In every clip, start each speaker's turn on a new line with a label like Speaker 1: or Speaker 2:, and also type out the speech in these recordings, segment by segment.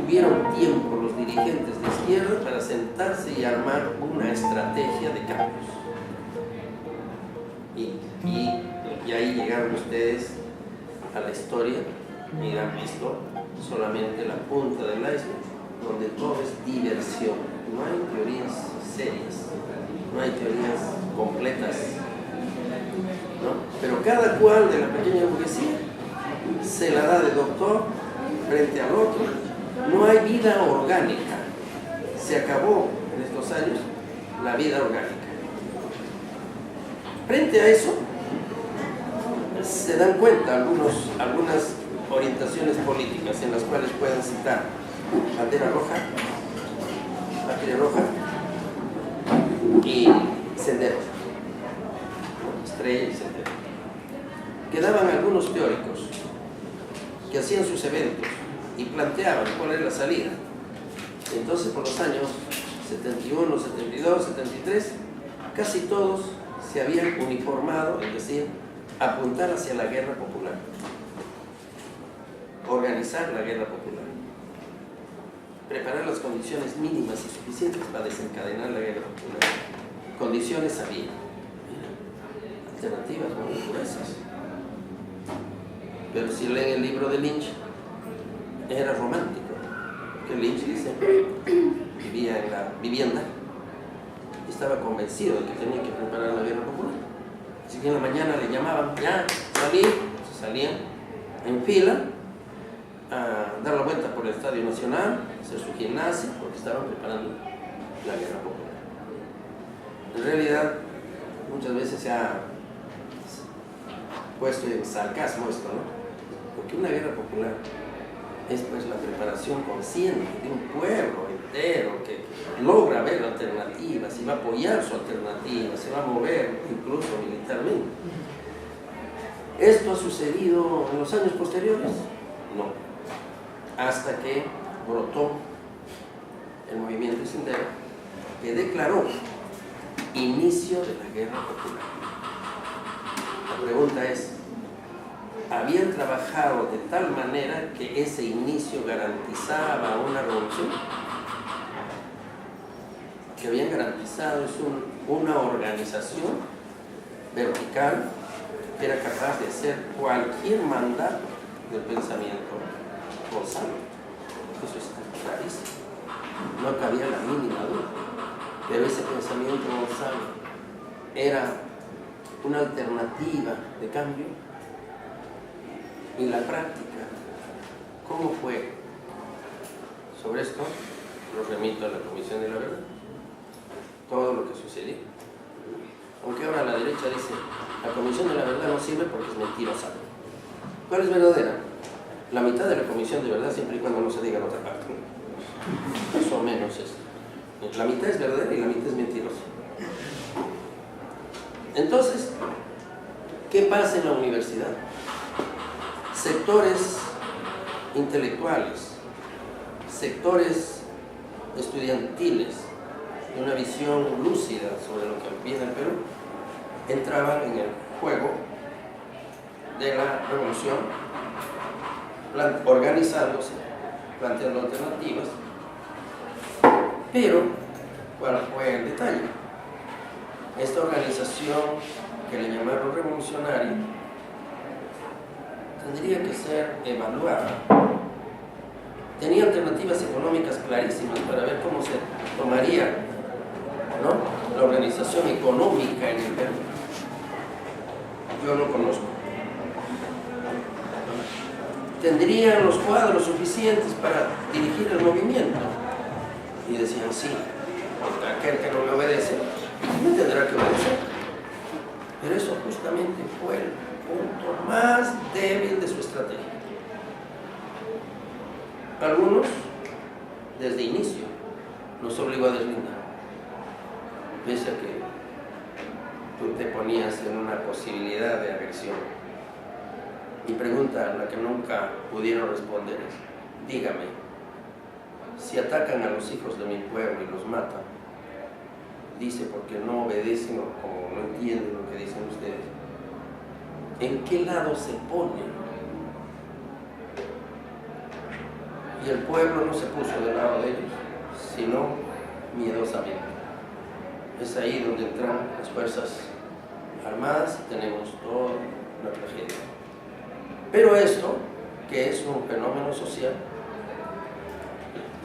Speaker 1: tuvieron tiempo los dirigentes de izquierda para sentarse y armar una estrategia de cambios. Y ahí llegaron ustedes a la historia y han visto solamente la punta del iceberg, donde todo es diversión. No hay teorías serias, no hay teorías completas, ¿no? Pero cada cual de la pequeña burguesía se la da de doctor frente al otro. No hay vida orgánica. Se acabó en estos años la vida orgánica. Frente a eso, se dan cuenta algunas orientaciones políticas en las cuales pueden citar bandera roja, patria roja y sendero, estrella y sendero. Quedaban algunos teóricos que hacían sus eventos y planteaban cuál era la salida. Entonces, por los años 71, 72, 73, casi todos se habían uniformado, es decir, apuntar hacia la guerra popular, organizar la guerra popular, preparar las condiciones mínimas y suficientes para desencadenar la guerra popular. Condiciones había, alternativas muy gruesas. Pero si leen el libro de Lynch, era romántico, que Lynch dice, vivía en la vivienda y estaba convencido de que tenía que preparar la guerra popular. Así que en la mañana le llamaban, ya, salían en fila a dar la vuelta por el Estadio Nacional, hacer su gimnasia, porque estaban preparando la guerra popular. En realidad, muchas veces se ha puesto en sarcasmo esto, ¿no? Porque una guerra popular es pues la preparación consciente de un pueblo entero que logra ver alternativas y va a apoyar su alternativa, se va a mover incluso militarmente. ¿Esto ha sucedido en los años posteriores? No. Hasta que brotó el movimiento sendero, que declaró inicio de la guerra popular. La pregunta es, ¿habían trabajado de tal manera que ese inicio garantizaba una revolución? Que habían garantizado una organización vertical que era capaz de hacer cualquier mandato del pensamiento Gonzalo. Eso está clarísimo. No cabía la mínima duda. Pero ese pensamiento Gonzalo era una alternativa de cambio. Y la práctica, ¿cómo fue? Sobre esto lo remito a la Comisión de la Verdad. Todo lo que sucedió. Aunque ahora la derecha dice, la Comisión de la Verdad no sirve porque es mentirosa. ¿Cuál es verdadera? La mitad de la Comisión de Verdad, siempre y cuando no se diga la otra parte. Más o menos es. La mitad es verdadera y la mitad es mentirosa. Entonces, ¿qué pasa en la universidad? Sectores intelectuales, sectores estudiantiles de una visión lúcida sobre lo que viene el Perú, entraban en el juego de la revolución, organizándose, planteando alternativas. Pero, ¿cuál fue el detalle? Esta organización que le llamaron revolucionaria tendría que ser evaluada. Tenía alternativas económicas clarísimas para ver cómo se tomaría, ¿no?, la organización económica en el Perú. Yo no conozco. ¿Tendrían los cuadros suficientes para dirigir el movimiento? Y decían sí, porque aquel que no me obedece me tendrá que obedecer. Pero eso justamente fue el punto más débil de su estrategia. Algunos, desde inicio, nos obligó a deslindar, pese a que tú te ponías en una posibilidad de agresión. Mi pregunta, a la que nunca pudieron responder, es: dígame, si atacan a los hijos de mi pueblo y los matan, dice porque no obedecen o no entienden lo que dicen ustedes, ¿en qué lado se ponen? Y el pueblo no se puso del lado de ellos, sino miedosamente. Es ahí donde entran las fuerzas armadas y tenemos toda una tragedia. Pero esto, que es un fenómeno social,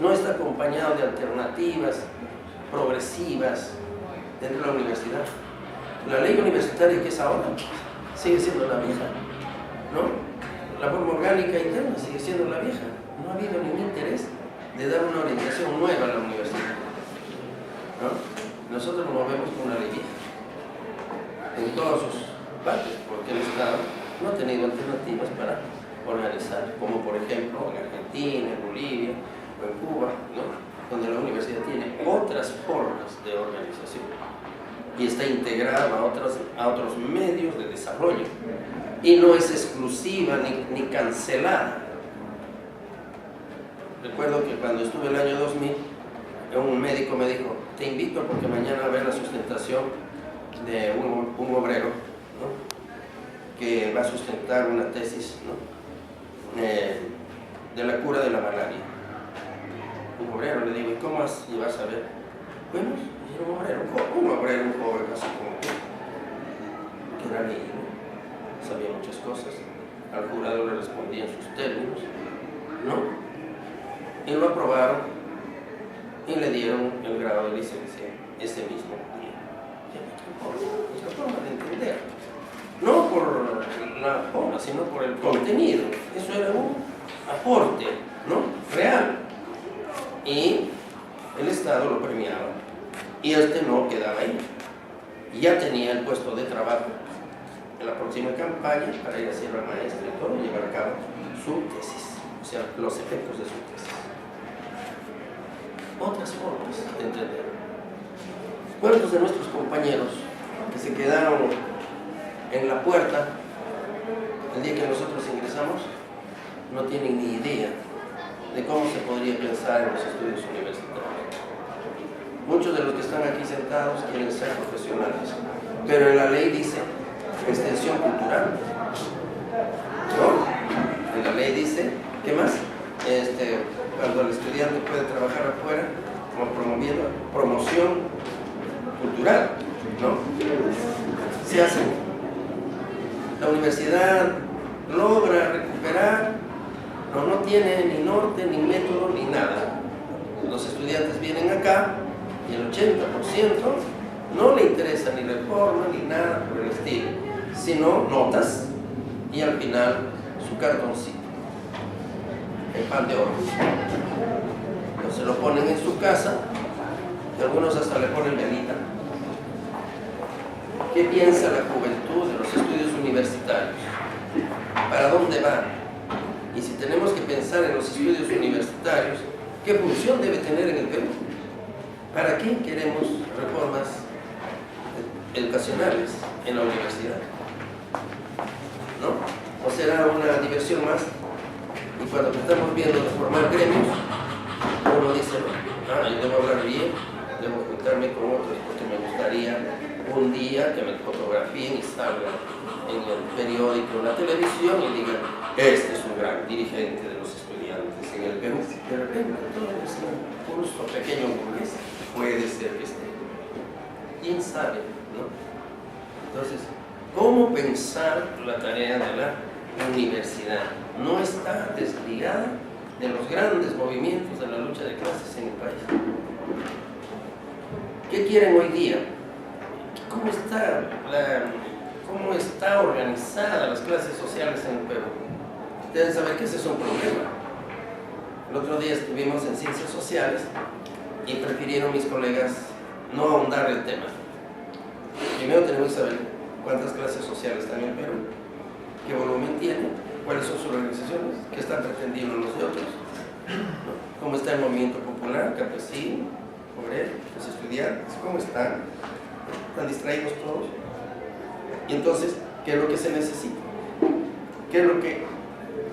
Speaker 1: no está acompañado de alternativas progresivas dentro de la universidad. La ley universitaria que es ahora sigue siendo la vieja, ¿no? La forma orgánica interna sigue siendo la vieja. No ha habido ningún interés de dar una orientación nueva a la universidad, ¿no? Nosotros nos movemos con una ley vieja en todas sus partes, porque el Estado no ha tenido alternativas para organizar, como por ejemplo en Argentina, en Bolivia o en Cuba, ¿no? Donde la universidad tiene otras formas de organización y está integrada a otros medios de desarrollo y no es exclusiva ni cancelada. Recuerdo que cuando estuve el año 2000, un médico me dijo: te invito porque mañana va a ver la sustentación de un obrero, ¿no? Que va a sustentar una tesis, ¿no? De la cura de la malaria. Un obrero, le digo: ¿y cómo vas a ver? Bueno, era un obrero, un joven así como que era leído, sabía muchas cosas, al jurado le respondía en sus términos, ¿no? Y lo aprobaron y le dieron el grado de licencia ese mismo día. Es la forma de entender, no por la forma, sino por el contenido. Eso era un aporte, ¿no? Real. Y el Estado lo premiaba y este no quedaba ahí. Y ya tenía el puesto de trabajo en la próxima campaña para ir a Sierra Maestra y todo, llevar a cabo su tesis, o sea, los efectos de su tesis. Otras formas de entender. ¿Cuántos de nuestros compañeros que se quedaron en la puerta el día que nosotros ingresamos no tienen ni idea de cómo se podría pensar en los estudios universitarios? Muchos de los que están aquí sentados quieren ser profesionales, pero en la ley dice extensión cultural, ¿no? En la ley dice, ¿qué más? Cuando el estudiante puede trabajar afuera, como promoviendo promoción cultural, ¿no? Se hace. La universidad logra recuperar, no tiene ni norte, ni método, ni nada. Los estudiantes vienen acá y el 80% no le interesa ni reforma ni nada por el estilo, sino notas y al final su cartoncito, el pan de oro. Entonces lo ponen en su casa y algunos hasta le ponen velita. ¿Qué piensa la juventud de los estudios universitarios? ¿Para dónde va? Y si tenemos que pensar en los estudios universitarios, ¿qué función debe tener en el Perú? ¿Para qué queremos reformas educacionales en la universidad? ¿No? ¿O será una diversión más? Y cuando estamos viendo formar gremios, uno dice: yo debo hablar bien, debo juntarme con otros porque me gustaría un día que me fotografíen y salgan en el periódico, en la televisión y digan: este es un gran dirigente de los estudiantes en el Perú. De repente todo es un curso pequeño burgués, puede ser que esté. ¿Quién sabe? ¿No? Entonces, ¿cómo pensar la tarea de la universidad? No está desligada de los grandes movimientos de la lucha de clases en el país. ¿Qué quieren hoy día? ¿Cómo está organizada las clases sociales en el Perú? Deben saber que ese es un problema. El otro día estuvimos en Ciencias Sociales y prefirieron mis colegas no ahondar el tema. Primero tenemos que saber cuántas clases sociales están en el Perú, qué volumen tienen, cuáles son sus organizaciones, qué están pretendiendo los de otros, ¿no? Cómo está el movimiento popular, campesino, obrero, los estudiantes, cómo están distraídos todos. Y entonces, ¿qué es lo que se necesita? ¿Qué es lo que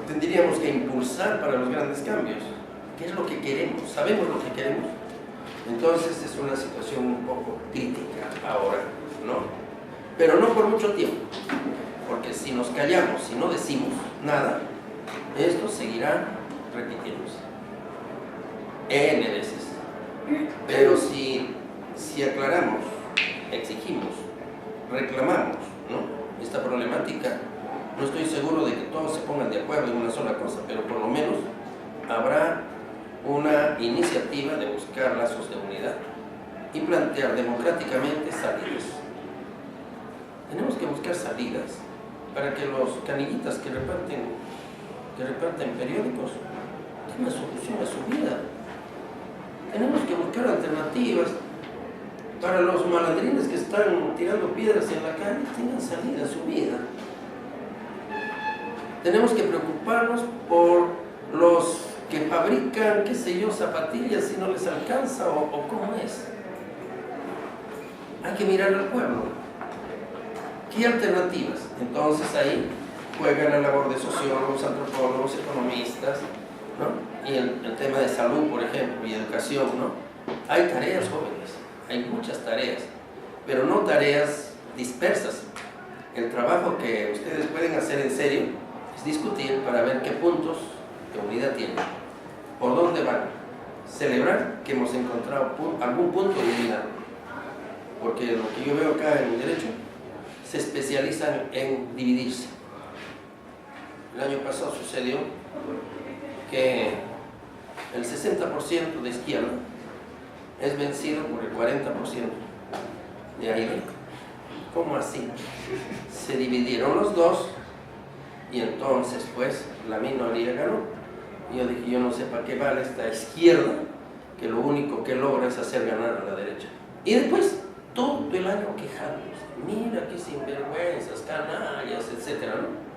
Speaker 1: tendríamos que impulsar para los grandes cambios? ¿Qué es lo que queremos? ¿Sabemos lo que queremos? Entonces es una situación un poco crítica ahora, ¿no? Pero no por mucho tiempo, porque si nos callamos, si no decimos nada, esto seguirá repitiéndose. N veces. Pero si aclaramos, exigimos, reclamamos, ¿no?, esta problemática, no estoy seguro de que todos se pongan de acuerdo en una sola cosa, pero por lo menos habrá una iniciativa de buscar lazos de unidad y plantear democráticamente salidas. Tenemos que buscar salidas para que los canillitas que reparten periódicos tengan solución a su vida. Tenemos que buscar alternativas para los malandrines que están tirando piedras en la calle, tengan salida a su vida. Tenemos que preocuparnos por los que fabrican, qué sé yo, zapatillas si no les alcanza o cómo es. Hay que mirar al pueblo. ¿Qué alternativas? Entonces ahí juega la labor de sociólogos, antropólogos, economistas, ¿no? Y el tema de salud, por ejemplo, y educación, ¿no? Hay tareas, jóvenes, hay muchas tareas, pero no tareas dispersas. El trabajo que ustedes pueden hacer en serio es discutir para ver qué puntos de unidad tienen, por dónde van, celebrar que hemos encontrado algún punto de unidad, porque lo que yo veo acá en el derecho se especializan en dividirse. El año pasado sucedió que el 60% de izquierda es vencido por el 40% de ahí. ¿Cómo así? Se dividieron los dos y entonces pues la minoría ganó. Y yo dije, yo no sé para qué vale esta izquierda que lo único que logra es hacer ganar a la derecha. Y después todo el año quejándose, mira qué sinvergüenzas, canallas, etcétera, ¿no?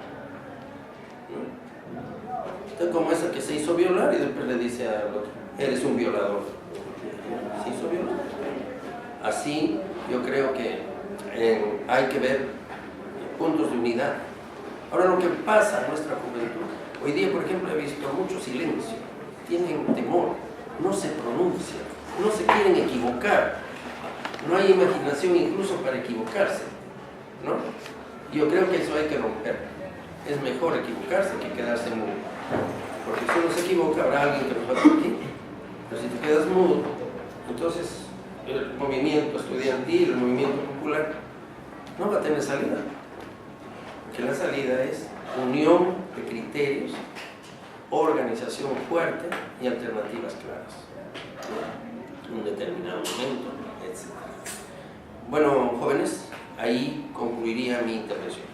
Speaker 1: Entonces, como esa que se hizo violar y después le dice al otro, eres un violador. Se hizo violar. Así yo creo que hay que ver puntos de unidad. Ahora, lo que pasa en nuestra juventud, hoy día, por ejemplo, he visto mucho silencio, tienen temor, no se pronuncian, no se quieren equivocar, no hay imaginación incluso para equivocarse, ¿no? Yo creo que eso hay que romper. Es mejor equivocarse que quedarse mudo, porque si uno se equivoca habrá alguien que nos va a corregir, pero si te quedas mudo, entonces el movimiento estudiantil, el movimiento popular no va a tener salida, que la salida es unión de criterios, organización fuerte y alternativas claras en un determinado momento, etc. Bueno, jóvenes, ahí concluiría mi intervención.